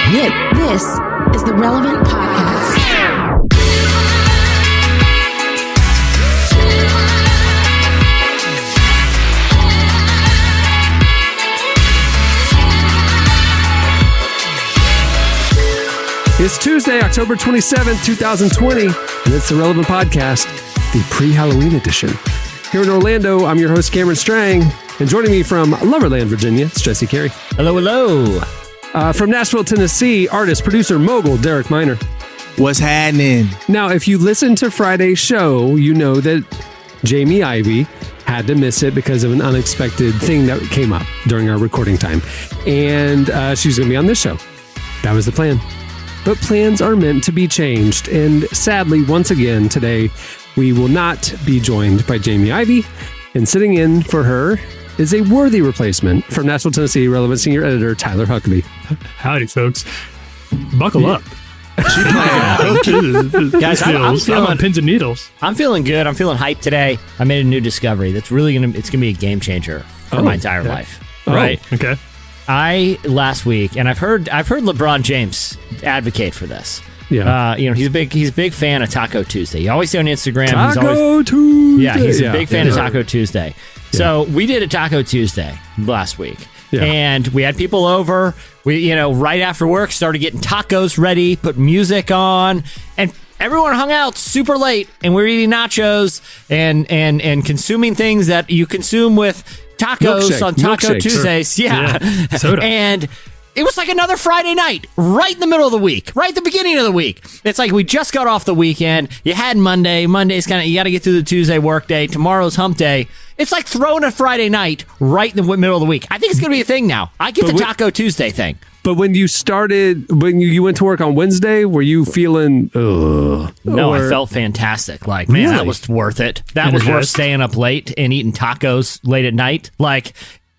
This is the Relevant Podcast. It's Tuesday, October 27th, 2020, and it's the Relevant Podcast, the pre-Halloween edition. Here in Orlando, I'm your host, Cameron Strang, and joining me from Loverland, Virginia, it's Jesse Carey. Hello, hello. From Nashville, Tennessee, artist, producer, mogul, Derek Miner. What's happening? Now, if you listened to Friday's show, you know that Jamie Ivey had to miss it because of an unexpected thing that came up during our recording time. And she's going to be on this show. That was the plan. But plans are meant to be changed. And sadly, once again, today, we will not be joined by Jamie Ivey. And sitting in for her is a worthy replacement from Nashville, Tennessee, Relevant Senior Editor Tyler Huckabee. Howdy, folks. Buckle up. Guys, I'm feeling on pins and needles. I'm feeling good. I'm feeling hyped today. I made a new discovery that's really going to be a game changer for my entire life. Right? Okay. Last week, and I've heard LeBron James advocate for this. Yeah. He's a big fan of Taco Tuesday. You always see on Instagram. Taco Tuesday. Yeah, he's a big fan of Taco Tuesday. Yeah. So we did a Taco Tuesday last week. Yeah. And we had people over. We, right after work, started getting tacos ready, put music on, and everyone hung out super late. And we were eating nachos and consuming things that you consume with tacos on Taco Tuesdays. Sure. Yeah. Soda. And it was like another Friday night, right in the middle of the week, right at the beginning of the week. It's like we just got off the weekend. You had Monday. Monday's you got to get through the Tuesday work day. Tomorrow's hump day. It's like throwing a Friday night right in the middle of the week. I think it's going to be a thing now. I get the Taco Tuesday thing. But when you went to work on Wednesday, were you feeling, No, I felt fantastic. Like, man, that was worth it. That was worth staying up late and eating tacos late at night. Like,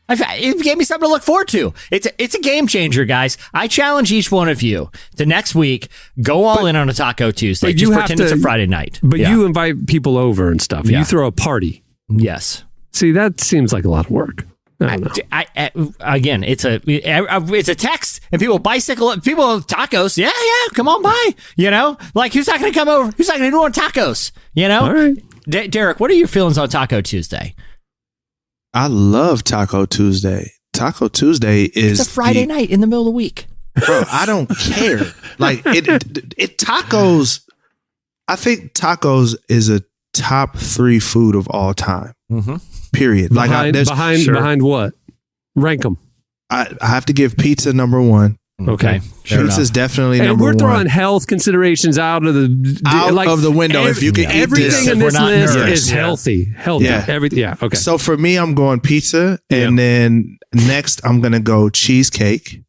it gave me something to look forward to. It's a game changer, guys. I challenge each one of you to next week, go all in on a Taco Tuesday. Just pretend it's a Friday night. But you invite people over and stuff. Yeah. You throw a party. Yes. See, that seems like a lot of work. I don't know. Again, it's a text, and people tacos. Yeah, come on by. Like, who's not going to come over? Who's not going to do on tacos? All right. Derek, what are your feelings on Taco Tuesday? I love Taco Tuesday. Taco Tuesday is it's a Friday night in the middle of the week. Bro, I don't care. Like it tacos. I think tacos is a top 3 food of all time. Mm-hmm. Period. Behind what? Rank them. I have to give pizza number 1. Okay. Pizza's definitely number 1. We're throwing health considerations out of the window. If you can eat everything in this list is healthy. Yeah. Everything. Yeah. Okay. So for me, I'm going pizza, and then next I'm gonna go cheesecake.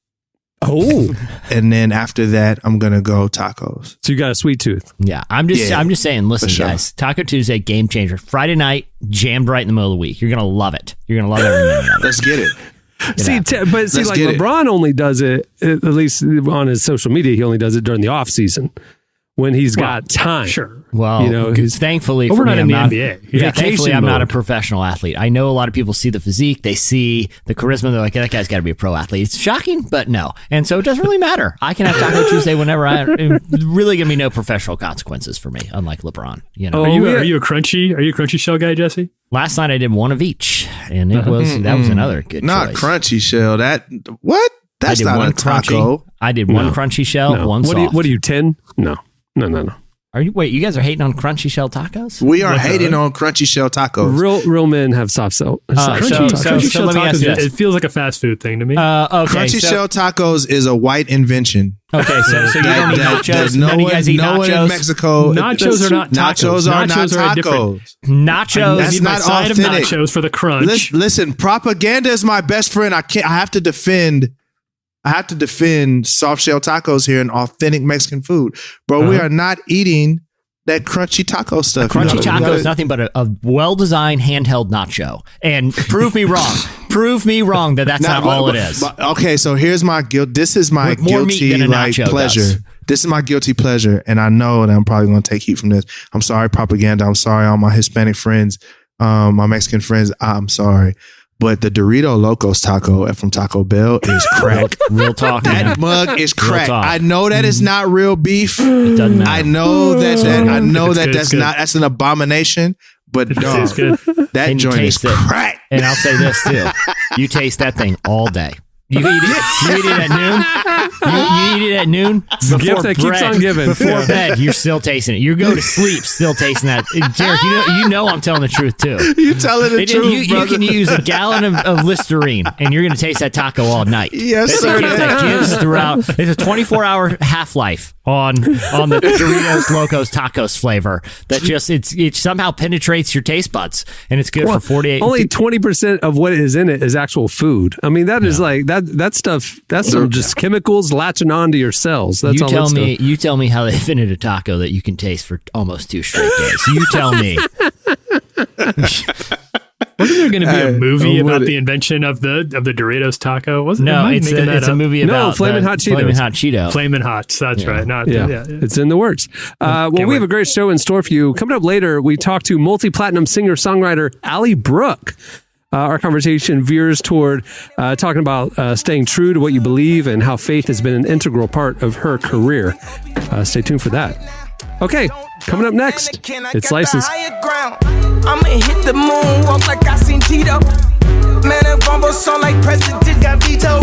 Oh. And then after that, I'm gonna go tacos. So you got a sweet tooth. Yeah. I'm just saying. Listen, guys. Taco Tuesday, game changer. Friday night, jammed right in the middle of the week. You're gonna love it. You're gonna love every minute of it. Let's get it. LeBron only does it, at least on his social media, he only does it during the off season when he's got time. Sure. Well, thankfully, we're not in the NBA. Yeah, thankfully, I'm not a professional athlete. I know a lot of people see the physique, they see the charisma. They're like, that guy's got to be a pro athlete. It's shocking, but no. And so it doesn't really matter. I can have Taco Tuesday whenever really going to be no professional consequences for me, unlike LeBron. Are you a crunchy shell guy, Jesse? Last night I did one of each, and that was another good not choice. Crunchy shell. What? That's not a taco. I did one crunchy shell, one soft. What are you, 10? No. You guys are hating on crunchy shell tacos? We are hating on crunchy shell tacos. Real men have soft shell. Crunchy shell tacos, it feels like a fast food thing to me. Crunchy shell tacos is a white invention. Okay, so you don't eat nachos? None of you guys eat nachos? No one in Mexico. Nachos are not tacos. Nachos are not tacos. Nachos. That's not side authentic. Of nachos for the crunch. Listen, propaganda is my best friend. I have to defend soft shell tacos here in authentic Mexican food. Bro, we are not eating that crunchy taco stuff. Crunchy taco is nothing but a well-designed handheld nacho. And prove me wrong. Prove me wrong that's not all it is. Okay, so here's my guilt. This is my guilty pleasure. Does. This is my guilty pleasure, and I know that I'm probably going to take heat from this. I'm sorry, propaganda. I'm sorry, all my Hispanic friends, my Mexican friends. I'm sorry. But the Dorito Locos taco from Taco Bell is crack. Real talk. That mug is crack. talk. I know that is not real beef. It doesn't matter. I know Good, that's an abomination. But dog, that And you joint is taste it. crack. And I'll say this too. You taste that thing all day. You eat it at noon. You eat it at noon. It's a gift that keeps on giving. Before bed, you're still tasting it. You go to sleep still tasting that. Derek, you know I'm telling the truth too. You telling the truth, you can use a gallon of Listerine, and you're going to taste that taco all night. Yes, It's sir. a gift that gives throughout. It's a 24-hour half-life on the Doritos Locos Tacos flavor that just it somehow penetrates your taste buds, and it's good for 48. Only 20% of what is in it is actual food. I mean, that is like that stuff. That's some just chemicals latching onto your cells. That's all. You tell me how they invented a taco that you can taste for almost 2 straight days. You tell me. Wasn't there going to be a movie about the invention of the Doritos taco? Wasn't No, it? it's a movie about Flamin' Hot Cheetos. Flamin' Hot Cheeto. Flamin' Hot. That's right. Yeah, it's in the works. Well, we have a great show in store for you. Coming up later, we talk to multi-platinum singer-songwriter Ally Brooke. Our conversation veers toward talking about staying true to what you believe and how faith has been an integral part of her career. Stay tuned for that. Okay, coming up next, it's License. I'ma hit the moon, walk like I seen Tito. Man, a bumble song like President got veto.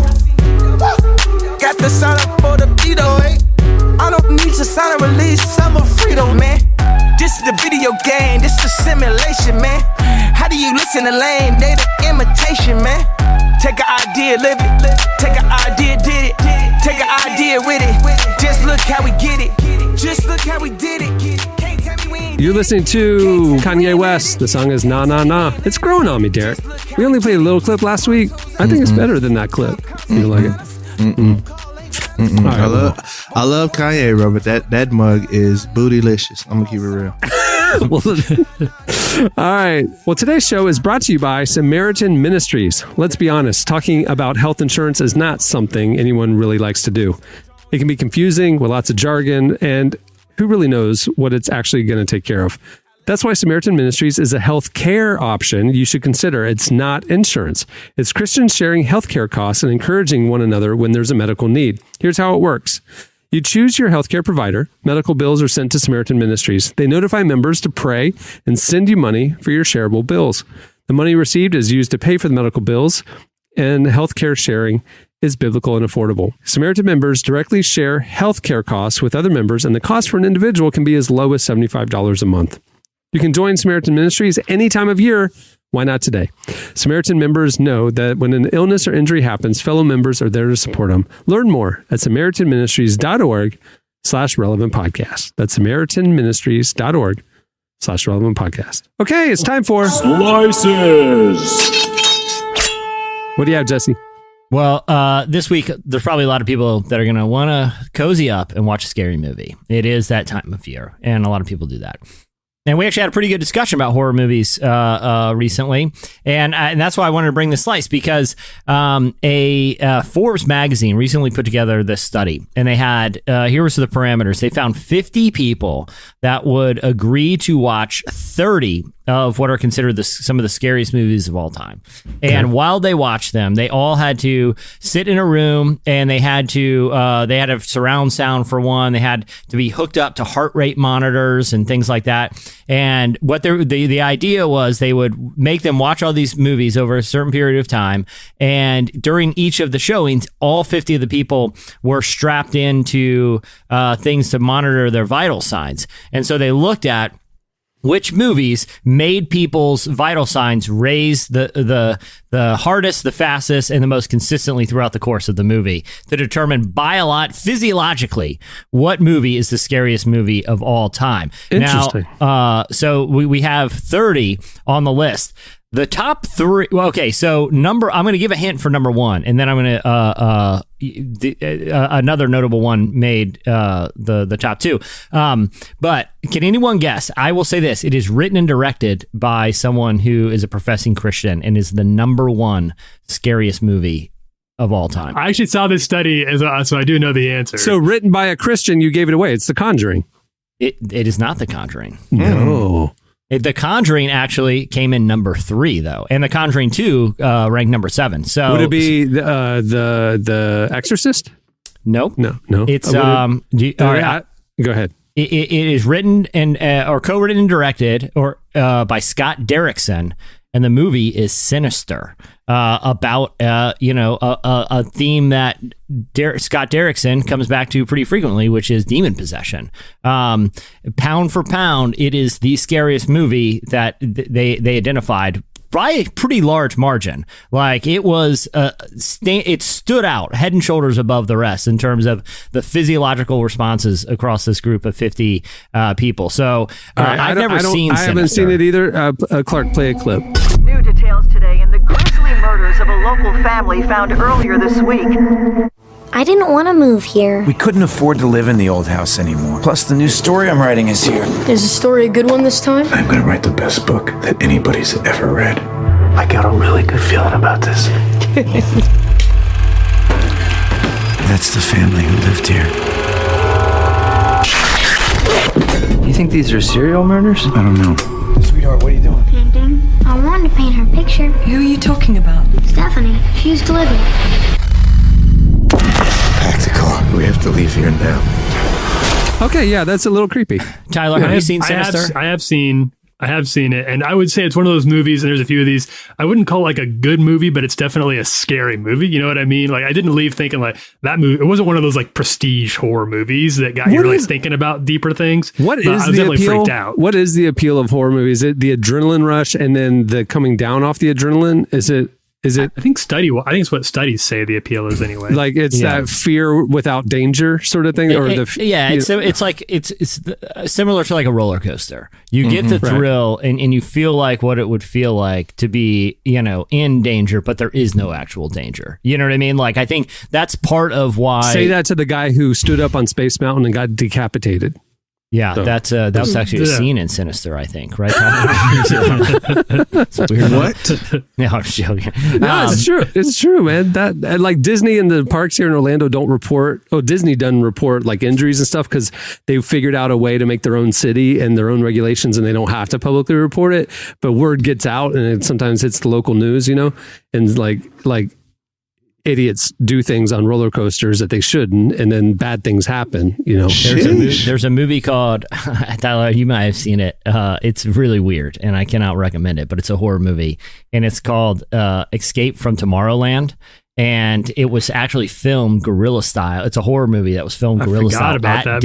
Got the sign up for the Vito, eh? I don't need to sign a release, I'm a Frito, man. This is the video game, this is simulation, man. How do you listen to Lane? They the imitation, man. Take an idea, live it. Take an idea, did it. Take an idea with it. Just look how we get it. Just look how we did it. Can't tell me we ain't. You're listening to Kanye West. The song is Na Na Na. It's growing on me, Derek. We only played a little clip last week. I think it's better than that clip. You like it? Right, I love Kanye, bro, but that mug is bootylicious. I'm gonna keep it real. All right. Well, today's show is brought to you by Samaritan Ministries. Let's be honest, talking about health insurance is not something anyone really likes to do. It can be confusing with lots of jargon, and who really knows what it's actually going to take care of. That's why Samaritan Ministries is a health care option you should consider. It's not insurance. It's Christians sharing healthcare costs and encouraging one another when there's a medical need. Here's how it works. You choose your healthcare provider. Medical bills are sent to Samaritan Ministries. They notify members to pray and send you money for your shareable bills. The money received is used to pay for the medical bills, and healthcare sharing is biblical and affordable. Samaritan members directly share healthcare costs with other members, and the cost for an individual can be as low as $75 a month. You can join Samaritan Ministries any time of year. Why not today? Samaritan members know that when an illness or injury happens, fellow members are there to support them. Learn more at samaritanministries.org/relevant podcast. That's samaritanministries.org/relevant podcast. Okay, it's time for Slices. What do you have, Jesse? Well, this week, there's probably a lot of people that are going to want to cozy up and watch a scary movie. It is that time of year, and a lot of people do that. And we actually had a pretty good discussion about horror movies recently, and that's why I wanted to bring this slice, because a Forbes magazine recently put together this study, and they had, here was the parameters. They found 50 people that would agree to watch 30 of what are considered some of the scariest movies of all time. And while they watched them, they all had to sit in a room, and they had a surround sound for one. They had to be hooked up to heart rate monitors and things like that. And what the idea was, they would make them watch all these movies over a certain period of time. And during each of the showings, all 50 of the people were strapped into things to monitor their vital signs. And so they looked at which movies made people's vital signs raise the hardest, the fastest, and the most consistently throughout the course of the movie to determine physiologically what movie is the scariest movie of all time. Interesting. Now, so we have 30 on the list. The top 3. Well, okay, so I'm going to give a hint for number 1, and then I'm going to another notable one made the top 2. But can anyone guess? I will say this: it is written and directed by someone who is a professing Christian and is the number 1 scariest movie of all time. I actually saw this study, so I do know the answer. So written by a Christian, you gave it away. It's The Conjuring. It is not The Conjuring. No. The Conjuring actually came in number 3 though, and The Conjuring 2 ranked number 7. So would it be the Exorcist? Nope. No. It's all right, go ahead. It is written and or co-written and directed by Scott Derrickson, and the movie is Sinister, about a theme that Scott Derrickson comes back to pretty frequently, which is demon possession. Pound for pound, it is the scariest movie that they identified by a pretty large margin. Like, it was, it stood out head and shoulders above the rest in terms of the physiological responses across this group of 50 people. So I've never seen Sinister. I haven't seen it either. Clark, play a clip. New details today in the grisly murders of a local family found earlier this week. I didn't want to move here. We couldn't afford to live in the old house anymore. Plus, the new story I'm writing is here. Is the story a good one this time? I'm going to write the best book that anybody's ever read. I got a really good feeling about this. That's the family who lived here. You think these are serial murders? I don't know. Sweetheart, what are you doing? Painting. I wanted to paint her picture. Who are you talking about? Stephanie. She used to live here. Pack the car. We have to leave here now. Okay, yeah, that's a little creepy. Tyler, have you seen Sinister? I have seen it, and I would say it's one of those movies, and there's a few of these, I wouldn't call it like a good movie, but it's definitely a scary movie. You know what I mean? Like, I didn't leave thinking like that movie, it wasn't one of those like prestige horror movies that got you really thinking about deeper things. What is the appeal? Freaked out. What is the appeal of horror movies? Is it the adrenaline rush and then the coming down off the adrenaline? Is it? I think it's what studies say the appeal is anyway. Like, it's that fear without danger sort of thing, it's similar to like a roller coaster. You get the thrill and you feel like what it would feel like to be, in danger, but there is no actual danger. You know what I mean? Like, I think that's part of why. Say that to the guy who stood up on Space Mountain and got decapitated. Yeah, so. That was actually a scene in Sinister, I think, right? It's weird. What? No, I'm joking. No, it's true. It's true, man. That like Disney and the parks here in Orlando don't report. Oh, Disney doesn't report like injuries and stuff because they figured out a way to make their own city and their own regulations, and they don't have to publicly report it. But word gets out, and it sometimes hits the local news, and like. Idiots do things on roller coasters that they shouldn't, and then bad things happen. There's a movie called Tyler. You might have seen it. It's really weird, and I cannot recommend it. But it's a horror movie, and it's called Escape from Tomorrowland. And it was actually filmed guerrilla style. It's a horror movie that was filmed guerrilla style at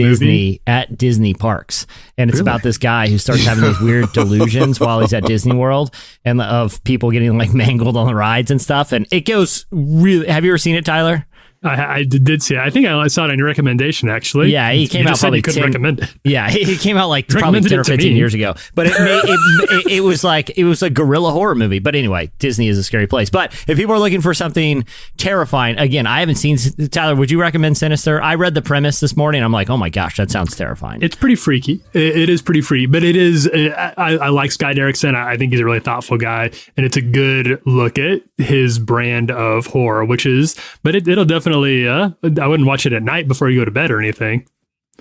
Disney parks. And it's about this guy who starts having these weird delusions while he's at Disney World, and of people getting like mangled on the rides and stuff. And it goes really. Have you ever seen it, Tyler? I did see it. I think I saw it on your recommendation, actually. Yeah, he came out probably 10. Recommend it. Yeah, he came out like probably 10 or 15 years ago. But it was a guerrilla horror movie. But anyway, Disney is a scary place. But if people are looking for something terrifying, again, I haven't seen. Tyler, would you recommend Sinister? I read the premise this morning. I'm like, oh my gosh, that sounds terrifying. It's pretty freaky. It is pretty freaky, but it is. I like Scott Derrickson. I think he's a really thoughtful guy, and it's a good look at his brand of horror, but it'll definitely. I wouldn't watch it at night before you go to bed or anything.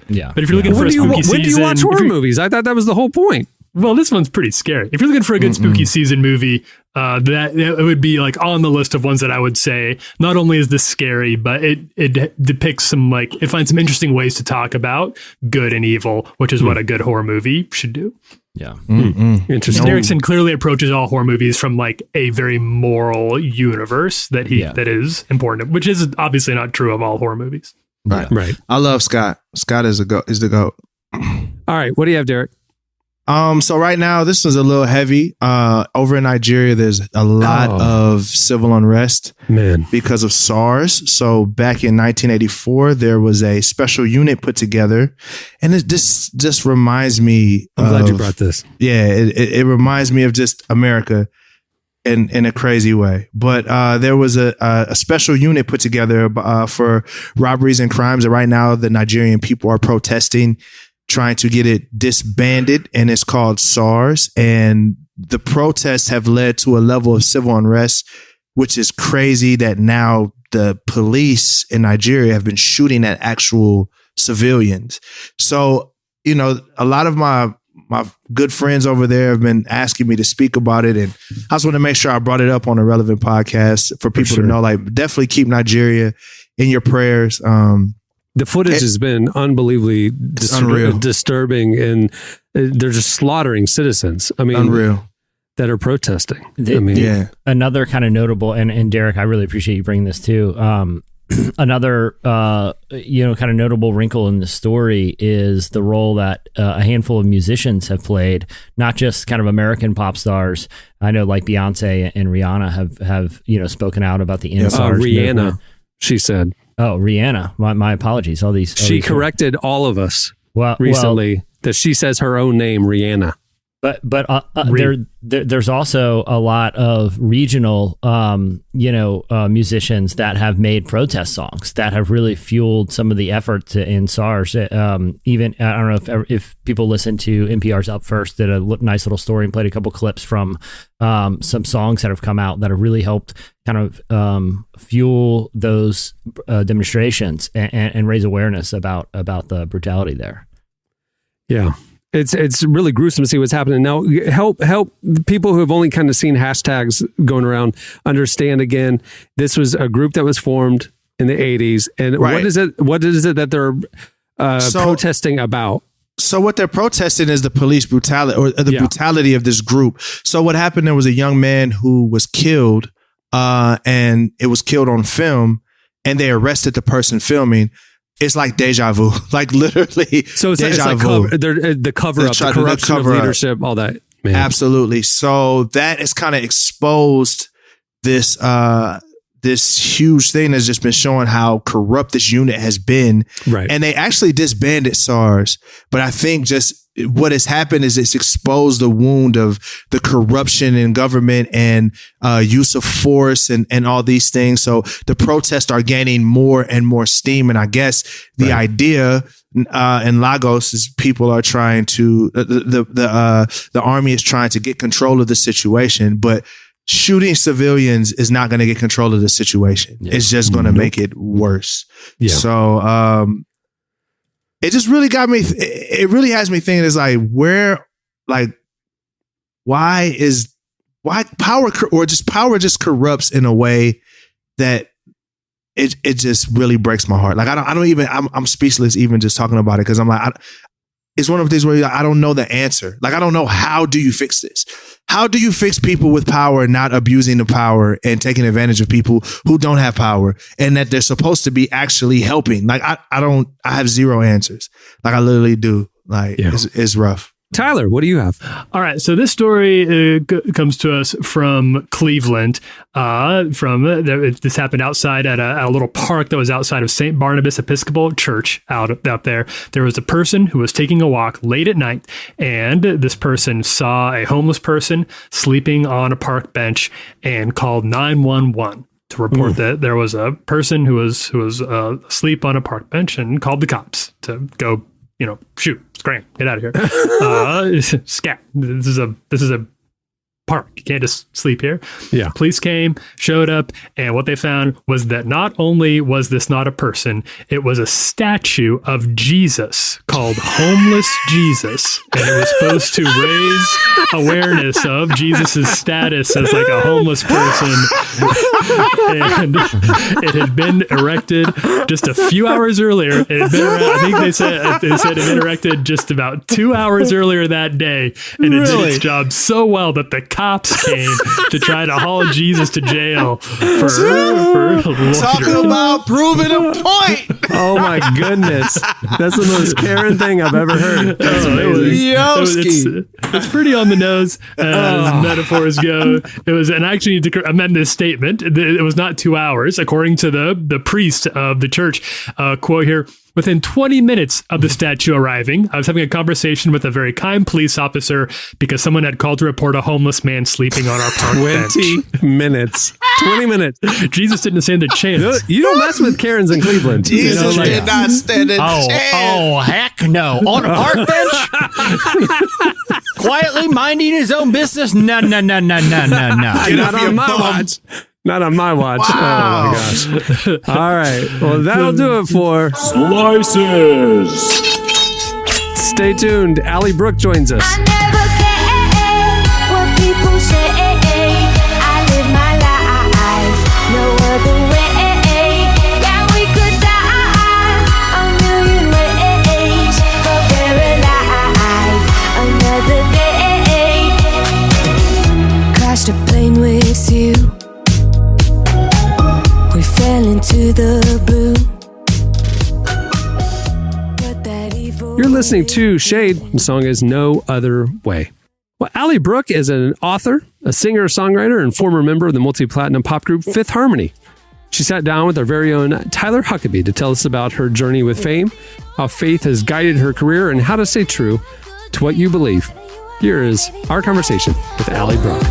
Yeah, but if you're looking for a spooky season, when do you watch horror movies? I thought that was the whole point. Well, this one's pretty scary. If you're looking for a good spooky season movie, that it would be like on the list of ones that I would say not only is this scary, but it depicts some it finds some interesting ways to talk about good and evil, which is what a good horror movie should do. Yeah. Interesting. Derrickson clearly approaches all horror movies from like a very moral universe that is important, which is obviously not true of all horror movies. Right. I love Scott. Scott is the GOAT. All right. What do you have, Derek? So right now, this is a little heavy. Over in Nigeria, there's a lot of civil unrest because of SARS. So back in 1984, there was a special unit put together. And this just reminds me I'm glad you brought this. Yeah, it reminds me of just America in a crazy way. But there was a special unit put together for robberies and crimes. And right now, the Nigerian people are protesting, trying to get it disbanded, and it's called SARS. And the protests have led to a level of civil unrest, which is crazy that now the police in Nigeria have been shooting at actual civilians. So, a lot of my my good friends over there have been asking me to speak about it, and I just want to make sure I brought it up on a relevant podcast for people to know. Like, definitely keep Nigeria in your prayers. The footage has been unbelievably disturbing, and they're just slaughtering citizens. I mean, unreal. That are protesting. Another kind of notable, and Derek, I really appreciate you bringing this too. Another, kind of notable wrinkle in the story is the role that a handful of musicians have played, not just kind of American pop stars. I know, like Beyonce and Rihanna have spoken out about the NSARS Rihanna, movement. she said. Oh, Rihanna. My apologies. She corrected all of us recently that she says her own name, Rihanna. But there's also a lot of regional, musicians that have made protest songs that have really fueled some of the efforts in SARS. Even I don't know if people listen to NPR's Up First, did a nice little story and played a couple clips from some songs that have come out that have really helped kind of fuel those demonstrations and raise awareness about the brutality there. Yeah. It's really gruesome to see what's happening now. Help people who have only kind of seen hashtags going around understand again. This was a group that was formed in the 80s, and what is it that they're protesting about? So what they're protesting is the police brutality or the brutality of this group. So what happened? There was a young man who was killed, and it was killed on film, and they arrested the person filming. It's like deja vu, like literally. So it's like the cover up, the corruption of leadership, all that. Man. Absolutely. So that has kind of exposed this huge thing that's just been showing how corrupt this unit has been. Right. And they actually disbanded SARS. But I think just what has happened is it's exposed the wound of the corruption in government and use of force and all these things. So the protests are gaining more and more steam. And I guess the idea in Lagos is people are trying to the army is trying to get control of the situation, but shooting civilians is not going to get control of the situation. Yeah. It's just going to make it worse. Yeah. So it just really got me. It really has me thinking. It's like why power just corrupts in a way that it just really breaks my heart. Like I'm speechless even just talking about it because I'm like it's one of these where I don't know the answer. Like I don't know how do you fix this. How do you fix people with power not abusing the power and taking advantage of people who don't have power and that they're supposed to be actually helping? Like I have zero answers. Like I literally do. Like it's rough. Tyler, what do you have? All right. So this story comes to us from Cleveland. This happened outside at a little park that was outside of St. Barnabas Episcopal Church out there. There was a person who was taking a walk late at night, and this person saw a homeless person sleeping on a park bench and called 911 to report that there was a person who was asleep on a park bench and called the cops to go, shoot, scram, get out of here. Scat. This is a park. You can't just sleep here. Yeah. Police came, showed up, and what they found was that not only was this not a person, it was a statue of Jesus called Homeless Jesus. And it was supposed to raise awareness of Jesus's status as like a homeless person. And it had been erected just a few hours earlier. It had been I think they said it had been erected just about 2 hours earlier that day. And it did its job so well that the cops came to try to haul Jesus to jail for talking about proving a point. Oh my goodness, that's the most Karen thing I've ever heard. That's amazing. It's pretty on the nose as metaphors go. It was, and I actually need to amend this statement. It was not 2 hours, according to the priest of the church. Quote here. Within 20 minutes of the statue arriving, I was having a conversation with a very kind police officer because someone had called to report a homeless man sleeping on our park bench. 20 minutes. 20 minutes. Jesus didn't stand a chance. You don't mess with Karens in Cleveland. Jesus did not stand a chance. Oh, heck no. On a park bench? Quietly minding his own business? No. Not on my watch. Not on my watch. Wow. Oh, my gosh. All right. Well, that'll do it for Slices. Stay tuned. Ally Brooke joins us. I never care what people say. I live my life no other way. Yeah, we could die a million ways, but we're alive another day. Crashed a plane with you. We fell into the blue. You're listening to Shade. The song is No Other Way. Well, Ally Brooke is an author, a singer, songwriter, and former member of the multi-platinum pop group Fifth Harmony. She sat down with our very own Tyler Huckabee to tell us about her journey with fame, how faith has guided her career, and how to stay true to what you believe. Here is our conversation with Ally Brooke.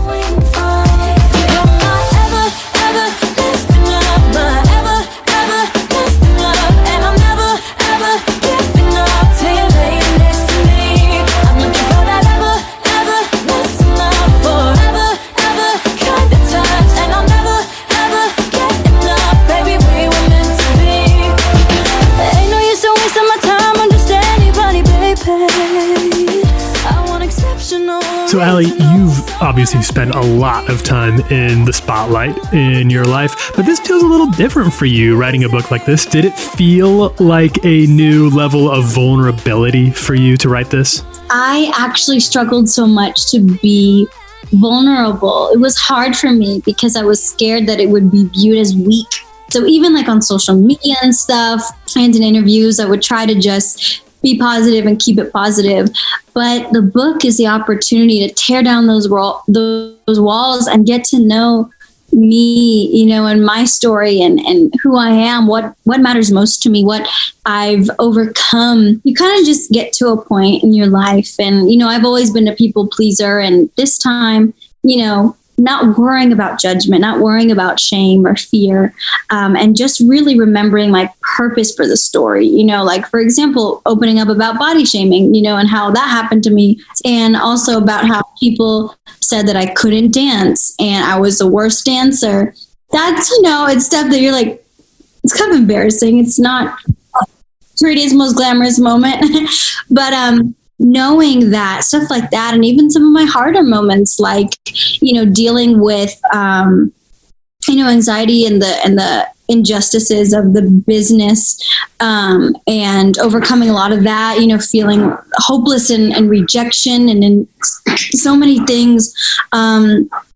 So, Ally, you've obviously spent a lot of time in the spotlight in your life, but this feels a little different for you writing a book like this. Did it feel like a new level of vulnerability for you to write this? I actually struggled so much to be vulnerable. It was hard for me because I was scared that it would be viewed as weak. So even like on social media and stuff and in interviews, I would try to just be positive and keep it positive. But the book is the opportunity to tear down those walls and get to know me, you know, and my story and who I am, what matters most to me, what I've overcome. You kind of just get to a point in your life. And, you know, I've always been a people pleaser. And this time, you know, not worrying about judgment, not worrying about shame or fear, and just really remembering my purpose for the story. You know, like, for example, opening up about body shaming, you know, and how that happened to me. And also about how people said that I couldn't dance and I was the worst dancer. That's, you know, it's stuff that you're like, it's kind of embarrassing. It's not prettiest, most glamorous moment. But, knowing that, stuff like that, and even some of my harder moments, like, you know, dealing with, you know, anxiety and the injustices of the business, and overcoming a lot of that, you know, feeling hopeless and rejection and in so many things,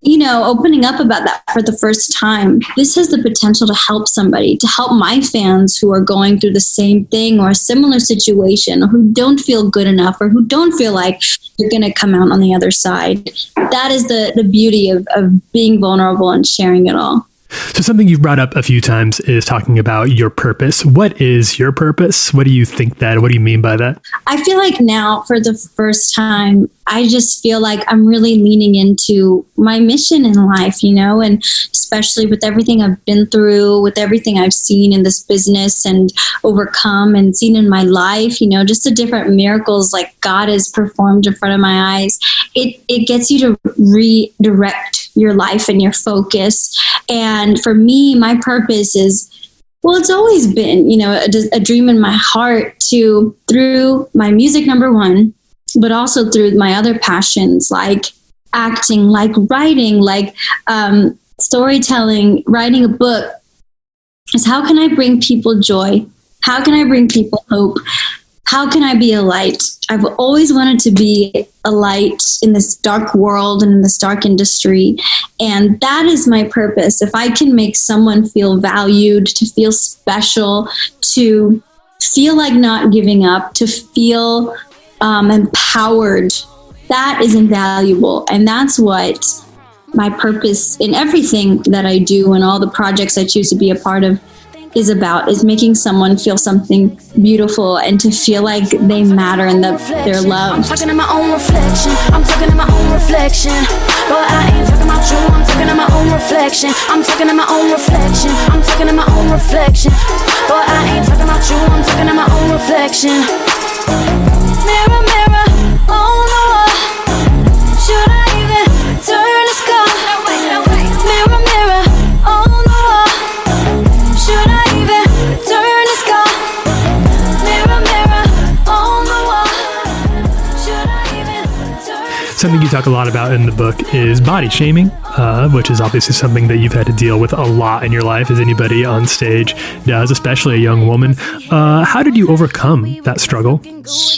you know, opening up about that for the first time. This has the potential to help somebody, to help my fans who are going through the same thing or a similar situation, or who don't feel good enough, or who don't feel like they're going to come out on the other side. That is the beauty of being vulnerable and sharing it all. So something you've brought up a few times is talking about your purpose. What is your purpose? What do you think that? What do you mean by that? I feel like now, for the first time, I just feel like I'm really leaning into my mission in life, you know, and especially with everything I've been through, with everything I've seen in this business and overcome and seen in my life, you know, just the different miracles like God has performed in front of my eyes. It gets you to redirect your life and your focus. And for me, my purpose is, well, it's always been, you know, a dream in my heart to, through my music, number one, but also through my other passions like acting, like writing, like storytelling, writing a book, is how can I bring people joy? How can I bring people hope? How can I be a light? I've always wanted to be a light in this dark world and in this dark industry. And that is my purpose. If I can make someone feel valued, to feel special, to feel like not giving up, to feel empowered, that is invaluable. And that's what my purpose in everything that I do and all the projects I choose to be a part of is about, is making someone feel something beautiful and to feel like they matter and that they're loved. I'm talking to my own reflection. I'm talking to my own reflection. But I ain't talking about you. I'm talking to my own reflection. I'm talking to my own reflection. I'm talking to my own reflection. But I ain't talking about you. I'm talking to my own reflection. Mirror, mirror on the wall. Should I even turn the sky? Mirror, mirror on the wall. Should I even turn the sky? Mirror, mirror on the wall. talk a lot about in the book is body shaming, which is obviously something that you've had to deal with a lot in your life, as anybody on stage does, especially a young woman. How did you overcome that struggle?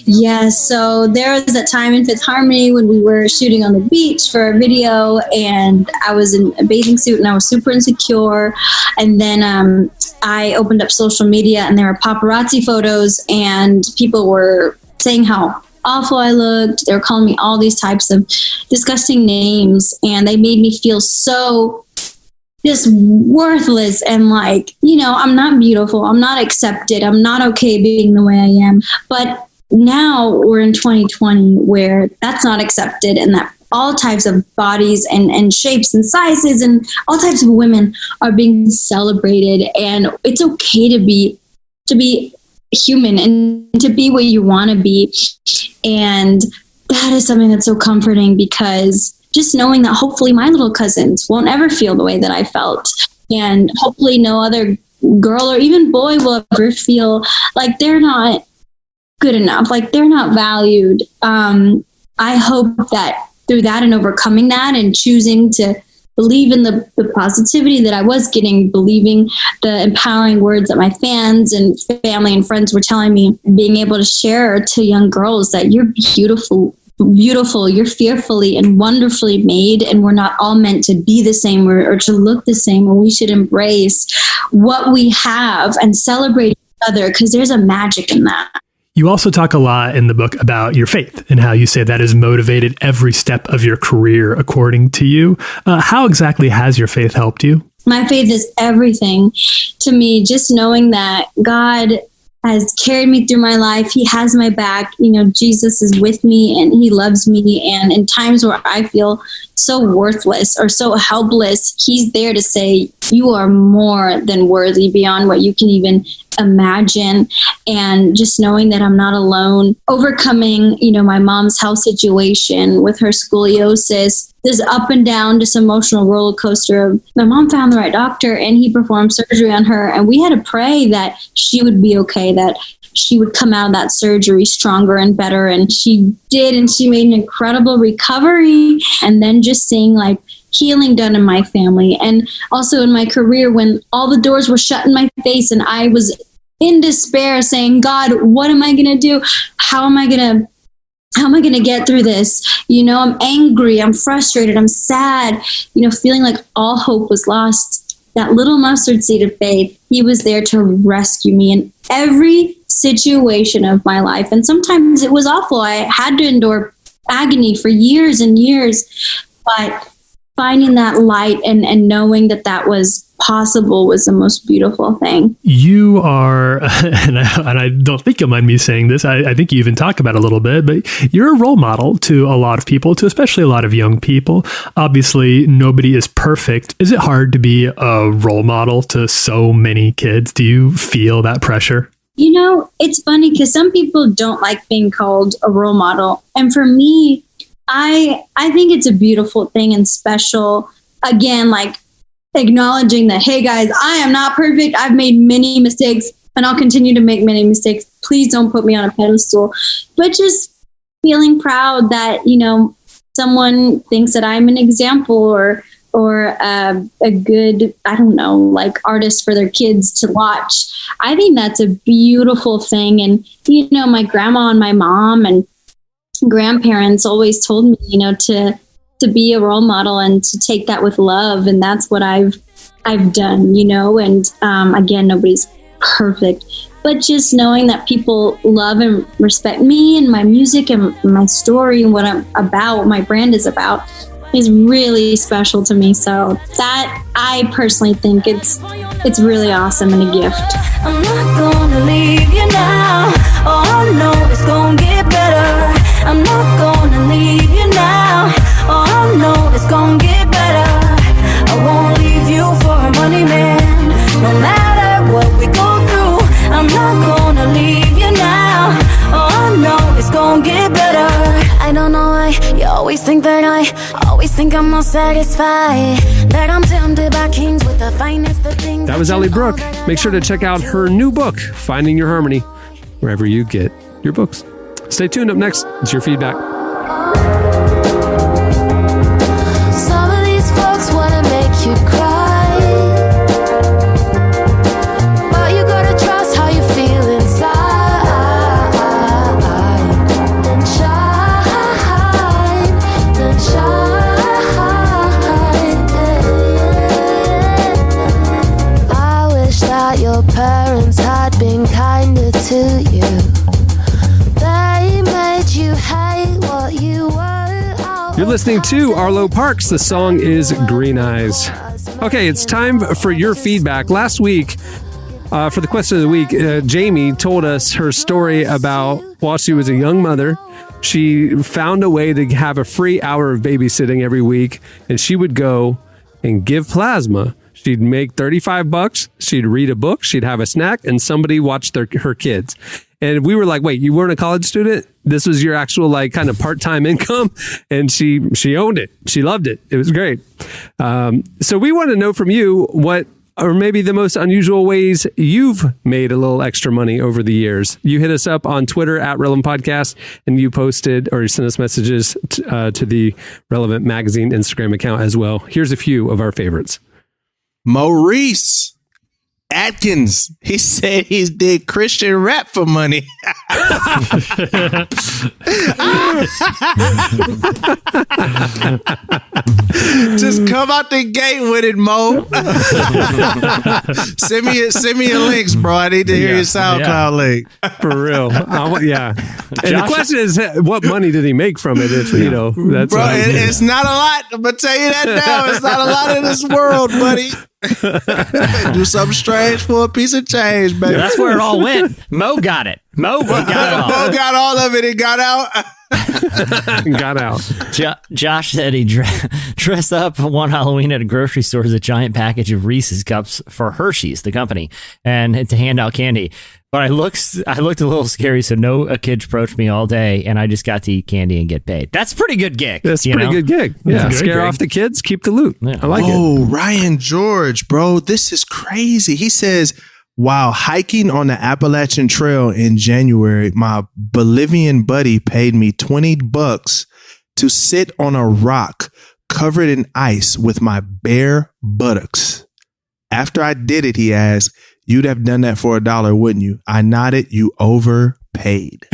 Yeah, so there was a time in Fifth Harmony when we were shooting on the beach for a video, and I was in a bathing suit and I was super insecure. And then I opened up social media and there were paparazzi photos and people were saying how awful I looked. They were calling me all these types of disgusting names, and they made me feel so just worthless and like, I'm not beautiful. I'm not accepted. I'm not okay being the way I am. But now we're in 2020 where that's not accepted, and that all types of bodies and shapes and sizes and all types of women are being celebrated, and it's okay to be human and to be what you want to be. And that is something that's so comforting, because just knowing that hopefully my little cousins won't ever feel the way that I felt, and hopefully no other girl or even boy will ever feel like they're not good enough, like they're not valued. I hope that through that and overcoming that and choosing to believe in the positivity that I was getting, believing the empowering words that my fans and family and friends were telling me, being able to share to young girls that you're beautiful, you're fearfully and wonderfully made, and we're not all meant to be the same or to look the same, and we should embrace what we have and celebrate each other, because there's a magic in that. You also talk a lot in the book about your faith and how you say that has motivated every step of your career, according to you. How exactly has your faith helped you? My faith is everything to me. Just knowing that God has carried me through my life. He has my back. Jesus is with me and he loves me. And in times where I feel so worthless or so helpless, he's there to say, you are more than worthy beyond what you can even imagine. And just knowing that I'm not alone, overcoming, my mom's health situation with her scoliosis, this up and down, this emotional roller coaster of my mom found the right doctor and he performed surgery on her. And we had to pray that she would be okay, that she would come out of that surgery stronger and better. And she did, and she made an incredible recovery. And then just seeing like healing done in my family and also in my career when all the doors were shut in my face and I was in despair saying, God, what am I going to do? How am I going to get through this? I'm angry, I'm frustrated, I'm sad, feeling like all hope was lost. That little mustard seed of faith, he was there to rescue me in every situation of my life. And sometimes it was awful. I had to endure agony for years and years, but finding that light and knowing that was possible was the most beautiful thing. You are, and I don't think you'll mind me saying this, I think you even talk about it a little bit, but you're a role model to a lot of people, to especially a lot of young people. Obviously, nobody is perfect. Is it hard to be a role model to so many kids? Do you feel that pressure? It's funny because some people don't like being called a role model. And for me, I think it's a beautiful thing and special. Again, like acknowledging that, hey guys, I am not perfect. I've made many mistakes and I'll continue to make many mistakes. Please don't put me on a pedestal. But just feeling proud that, someone thinks that I'm an example or a good, artist for their kids to watch. I think that's a beautiful thing. And, my grandma and my mom and grandparents always told me, to be a role model and to take that with love. And that's what I've done, and again, nobody's perfect, but just knowing that people love and respect me and my music and my story and what I'm about, what my brand is about, is really special to me. So that I personally think it's really awesome and a gift. I'm not gonna leave you now. Oh no, it's gonna get better. I'm not gonna leave you now. Oh no, it's gonna get better. I won't leave you for a money man. No matter what we go through, I'm not gonna leave you now. Oh no, it's gonna get better. I don't know why you always think that I always think I'm not satisfied, that I'm tempted by kings with the finest of things. That was Ally Brooke. Make sure to check out her new book, Finding Your Harmony, wherever you get your books. Stay tuned. Up next, it's your feedback. that your parents had been kinder to you. They made you hate what you were. You're listening to Arlo Parks. The song is Green Eyes. Okay, it's time for your feedback. Last week, for the question of the week, Jamie told us her story about while she was a young mother, she found a way to have a free hour of babysitting every week, and she would go and give plasma. She'd make $35. She'd read a book. She'd have a snack, and somebody watched her kids. And we were like, wait, you weren't a college student? This was your actual kind of part-time income? And she owned it. She loved it. It was great. So we want to know from you what or maybe the most unusual ways you've made a little extra money over the years. You hit us up on Twitter at Relevant Podcast, and you posted or you sent us messages to the Relevant Magazine Instagram account as well. Here's a few of our favorites. Maurice Atkins, he said he did Christian rap for money. Just come out the gate with it, Mo. send me a links, bro. I need to hear your SoundCloud link. For real. Yeah. And the question is, what money did he make from it? If that's bro, it's not a lot. I'm gonna tell you that now. It's not a lot in this world, buddy. Do something strange for a piece of change, baby. That's where it all went. Mo got it. Mo got it all. Mo got all of it and got out. Got out. Josh said he dressed up one Halloween at a grocery store as a giant package of Reese's cups for Hershey's, the company, and to hand out candy. But I looked a little scary, so a kids approached me all day, and I just got to eat candy and get paid. That's a pretty good gig. That's a pretty good gig. Yeah, scare off the kids, keep the loot. Yeah. I like it. Oh, Ryan George, bro, this is crazy. He says, while hiking on the Appalachian Trail in January, my Bolivian buddy paid me $20 to sit on a rock covered in ice with my bare buttocks. After I did it, he asked, "You'd have done that for $1, wouldn't you?" I nodded. You overpaid.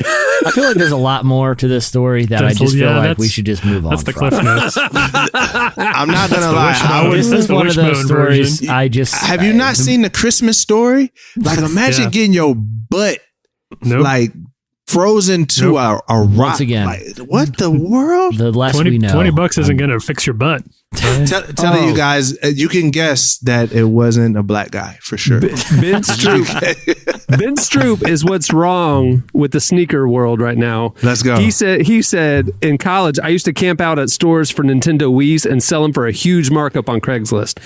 I feel like there's a lot more to this story that I just feel like we should just move on. That's the Cliff Notes. I'm not gonna lie. This is one of those stories. Have you not seen The Christmas Story? Like, imagine getting your butt like frozen to a rock. Once again, like, what the world? The less we know. $20 isn't going to fix your butt. Telling you guys, you can guess that it wasn't a black guy for sure. Ben Stroop is what's wrong with the sneaker world right now. Let's go. He said in college, I used to camp out at stores for Nintendo Wii's and sell them for a huge markup on Craigslist.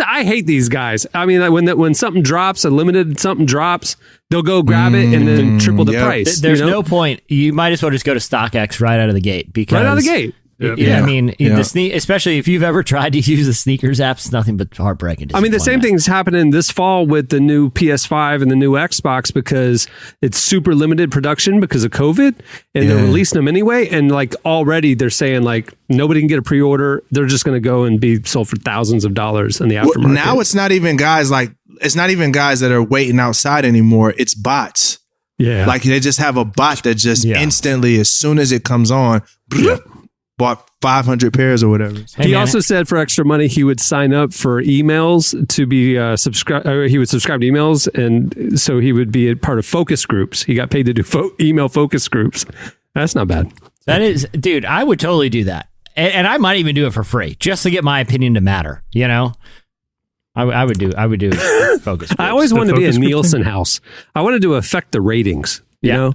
I hate these guys. I mean, when something drops, something drops, they'll go grab it and then triple the price. There's no point. You might as well just go to StockX right out of the gate. Because right out of the gate. I mean, especially if you've ever tried to use the sneakers apps, it's nothing but heartbreaking. I mean, the same thing's happening this fall with the new PS5 and the new Xbox because it's super limited production because of COVID, and they're releasing them anyway. And already they're saying nobody can get a pre-order. They're just going to go and be sold for thousands of dollars in the aftermarket. Well, now it's not even guys that are waiting outside anymore. It's bots. Yeah, they just have a bot that just instantly, as soon as it comes on. Bought 500 pairs or whatever. He also said for extra money, he would sign up for emails to be subscribed. He would subscribe to emails, and so he would be a part of focus groups. He got paid to do email focus groups. That's not bad. That is, dude, I would totally do that. And I might even do it for free just to get my opinion to matter. I would do focus groups. I always wanted to be a Nielsen house. I wanted to affect the ratings. You know?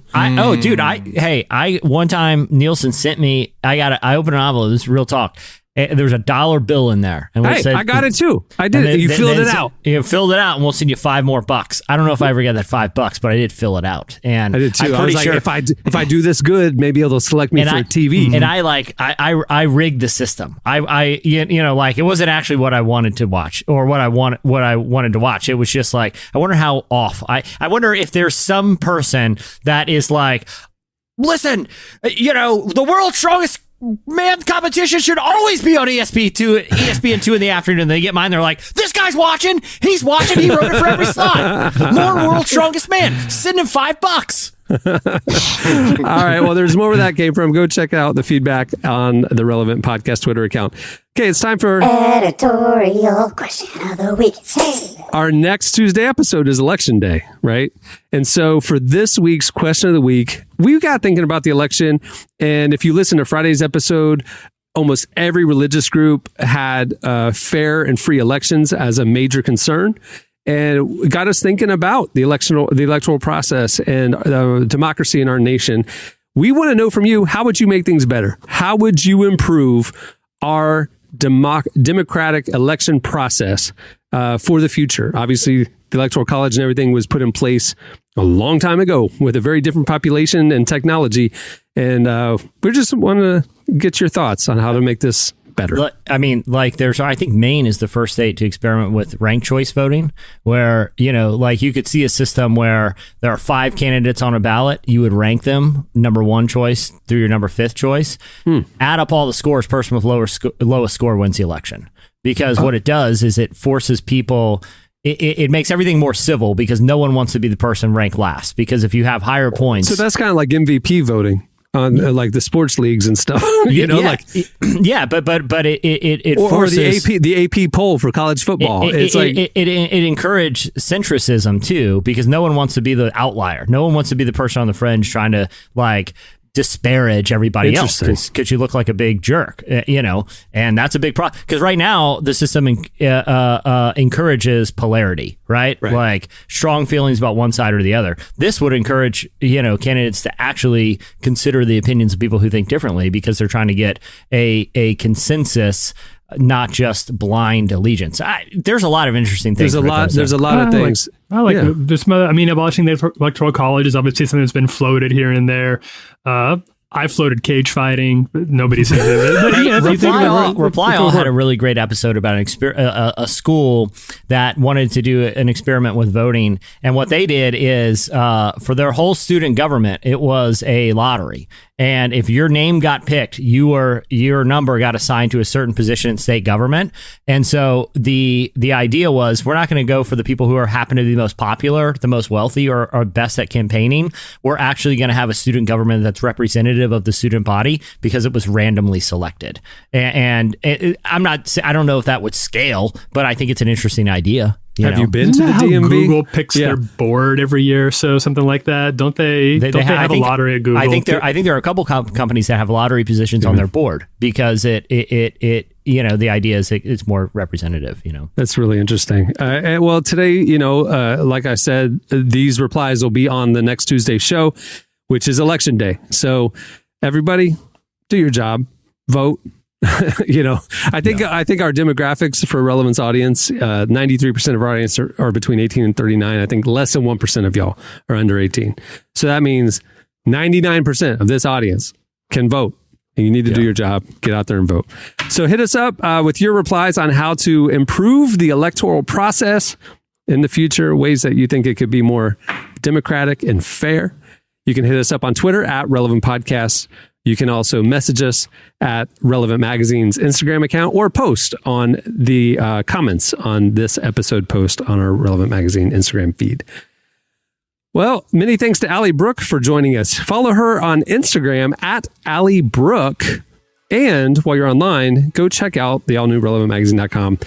One time Nielsen sent me, I opened an envelope, this is real talk. There was $1 bill in there. And said, I got it too. I did it. You filled it out. You filled it out, and we'll send you $5 more. I don't know if I ever got that $5, but I did fill it out. And I did too. I was like, if I do this good, maybe they'll select me for TV. And I rigged the system. It wasn't actually what I wanted to watch or what I wanted to watch. It was just I wonder how off. I wonder if there's some person that is listen, the world's strongest man competition should always be on ESPN2 in the afternoon. They get mine. They're like, this guy's watching. He's watching. He wrote it for every slot. More world's strongest man. Send him $5. All right. Well, there's more where that came from. Go check out the feedback on the Relevant Podcast Twitter account. Okay, it's time for editorial question of the week. Our next Tuesday episode is Election Day, right? And so for this week's question of the week, we got thinking about the election. And if you listen to Friday's episode, almost every religious group had fair and free elections as a major concern. And it got us thinking about the electoral process and democracy in our nation. We want to know from you, how would you make things better? How would you improve our democratic election process for the future? Obviously, the Electoral College and everything was put in place a long time ago with a very different population and technology. And we just want to get your thoughts on how to make this better. I mean, like I think Maine is the first state to experiment with ranked choice voting, where, like you could see a system where there are 5 candidates on a ballot. You would rank them number 1 choice through your number 5th choice. Add up all the scores. Person with lowest score wins the election. Because what it does is it forces people. It makes everything more civil because no one wants to be the person ranked last. Because if you have higher points, so that's kind of like MVP voting on like the sports leagues and stuff, but it forces the AP poll for college football. It encourages centricism too, because no one wants to be the outlier. No one wants to be the person on the fringe trying to like disparage everybody else because you look like a big jerk, and that's a big problem. Because right now the system encourages polarity, right? Like strong feelings about one side or the other. This would encourage candidates to actually consider the opinions of people who think differently, because they're trying to get a consensus, not just blind allegiance. There's a lot of interesting things. There's a lot of things. Abolishing the Electoral College is obviously something that's been floated here and there. I floated cage fighting, but nobody said it. Reply All had a really great episode about a school that wanted to do an experiment with voting. And what they did is for their whole student government, it was a lottery. And if your name got picked, your number got assigned to a certain position in state government. And so the idea was, we're not going to go for the people who happen to be the most popular, the most wealthy, or best at campaigning. We're actually going to have a student government that's representative of the student body, because it was randomly selected. And I don't know if that would scale, but I think it's an interesting idea. Have you been to the DMV? Google picks their board every year or so, something like that. Don't they have a lottery at Google? I think there are a couple companies that have lottery positions on their board, because it the idea is it's more representative. That's really interesting. Well, today, like I said, these replies will be on the next Tuesday show, which is Election Day. So everybody, do your job, vote. I think our demographics for Relevance audience, 93% of our audience are between 18 and 39. I think less than 1% of y'all are under 18. So that means 99% of this audience can vote, and you need to do your job. Get out there and vote. So hit us up with your replies on how to improve the electoral process in the future, ways that you think it could be more democratic and fair. You can hit us up on Twitter at Relevant Podcasts. You can also message us at Relevant Magazine's Instagram account, or post on the comments on this episode post on our Relevant Magazine Instagram feed. Well, many thanks to Ally Brooke for joining us. Follow her on Instagram at Ally Brooke. And while you're online, go check out the all-new relevantmagazine.com.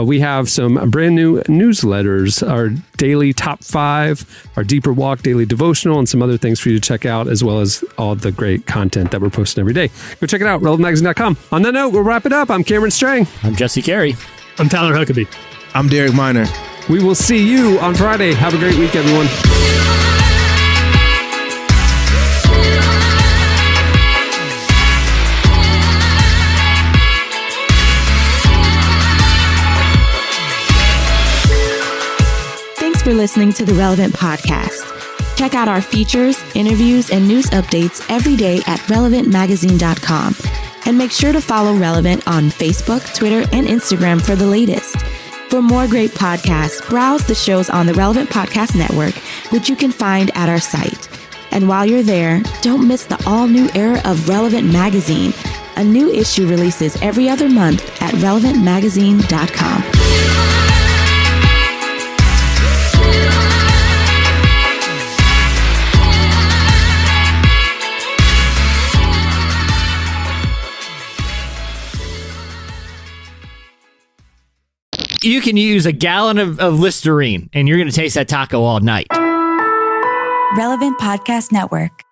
We have some brand new newsletters, our daily top 5, our Deeper Walk daily devotional, and some other things for you to check out, as well as all the great content that we're posting every day. Go check it out, relevantmagazine.com. On that note, we'll wrap it up. I'm Cameron Strang. I'm Jesse Carey. I'm Tyler Huckabee. I'm Derek Miner. We will see you on Friday. Have a great week, everyone. For listening to the Relevant Podcast. Check out our features, interviews, and news updates every day at relevantmagazine.com. And make sure to follow Relevant on Facebook, Twitter, and Instagram for the latest. For more great podcasts, browse the shows on the Relevant Podcast Network, which you can find at our site. And while you're there, don't miss the all-new era of Relevant Magazine. A new issue releases every other month at relevantmagazine.com. You can use a gallon of Listerine, and you're going to taste that taco all night. Relevant Podcast Network.